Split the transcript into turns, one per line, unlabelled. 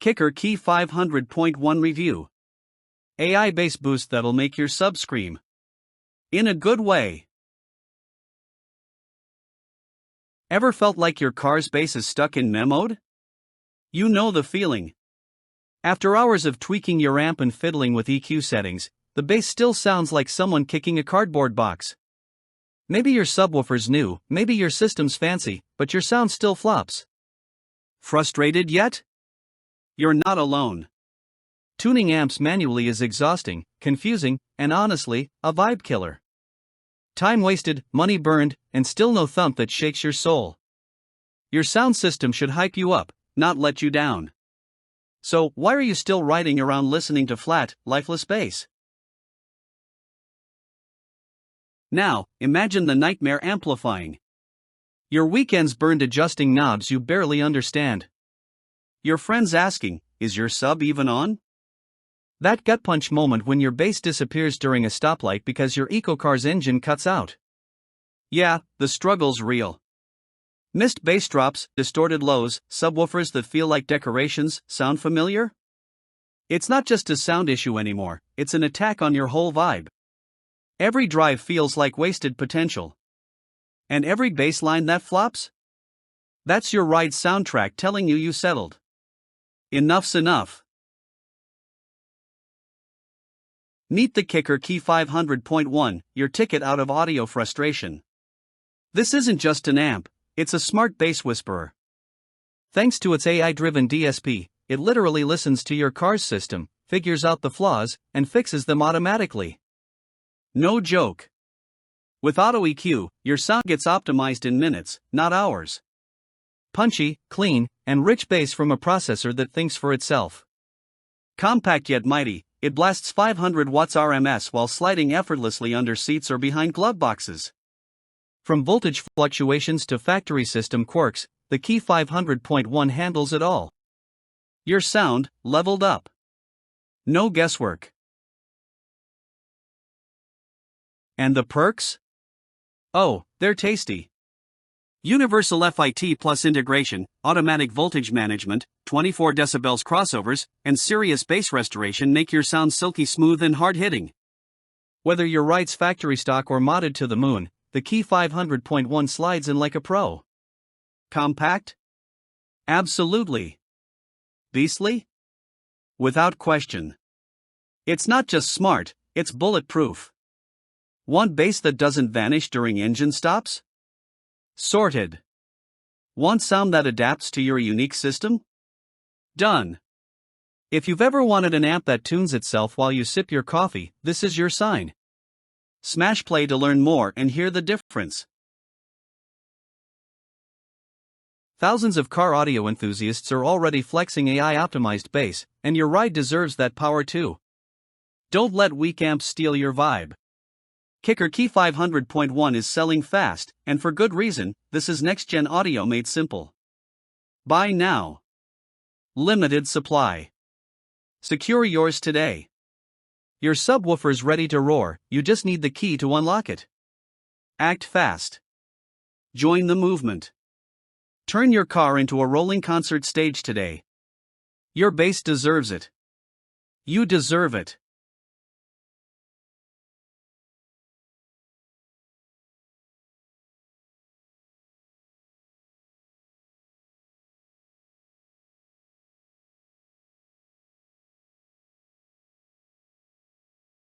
KEY500.1 Review. AI bass boost that'll make your sub scream. In a good way. Ever felt like your car's bass is stuck in meh mode? You know the feeling. After hours of tweaking your amp and fiddling with EQ settings, the bass still sounds like someone kicking a cardboard box. Maybe your subwoofer's new, maybe your system's fancy, but your sound still flops. Frustrated yet? You're not alone. Tuning amps manually is exhausting, confusing, and honestly, a vibe killer. Time wasted, money burned, and still no thump that shakes your soul. Your sound system should hype you up, not let you down. So, why are you still riding around listening to flat, lifeless bass? Now, imagine the nightmare amplifying. Your weekends burned adjusting knobs you barely understand. Your friends asking, is your sub even on? That gut punch moment when your bass disappears during a stoplight because your eco-car's engine cuts out. Yeah, the struggle's real. Missed bass drops, distorted lows, subwoofers that feel like decorations, sound familiar? It's not just a sound issue anymore, it's an attack on your whole vibe. Every drive feels like wasted potential. And every bass line that flops? That's your ride soundtrack telling you settled. Enough's enough. Meet the kicker KEY500.1, your ticket out of audio frustration. This isn't just an amp, it's a smart bass whisperer. Thanks to its AI-driven DSP, it literally listens to your car's system, figures out the flaws, and fixes them automatically. No joke. With Auto EQ, your sound gets optimized in minutes, not hours. Punchy, clean, and rich bass from a processor that thinks for itself. Compact yet mighty, it blasts 500 watts RMS while sliding effortlessly under seats or behind glove boxes. From voltage fluctuations to factory system quirks, the KEY500.1 handles it all. Your sound, leveled up. No guesswork. And the perks? Oh, they're tasty. Universal FIT plus integration, automatic voltage management, 24 decibels crossovers, and serious bass restoration make your sound silky smooth and hard-hitting. Whether your ride's factory stock or modded to the moon, the KEY500.1 slides in like a pro. Compact? Absolutely. Beastly? Without question. It's not just smart, it's bulletproof. Want bass that doesn't vanish during engine stops? Sorted. Want sound that adapts to your unique system? Done. If you've ever wanted an amp that tunes itself while you sip your coffee, this is your sign. Smash play to learn more and hear the difference. Thousands of car audio enthusiasts are already flexing AI-optimized bass, and your ride deserves that power too. Don't let weak amps steal your vibe. Kicker KEY500.1 is selling fast, and for good reason. This is next-gen audio made simple. Buy now. Limited supply. Secure yours today. Your subwoofer's ready to roar, you just need the key to unlock it. Act fast. Join the movement. Turn your car into a rolling concert stage today. Your bass deserves it. You deserve it.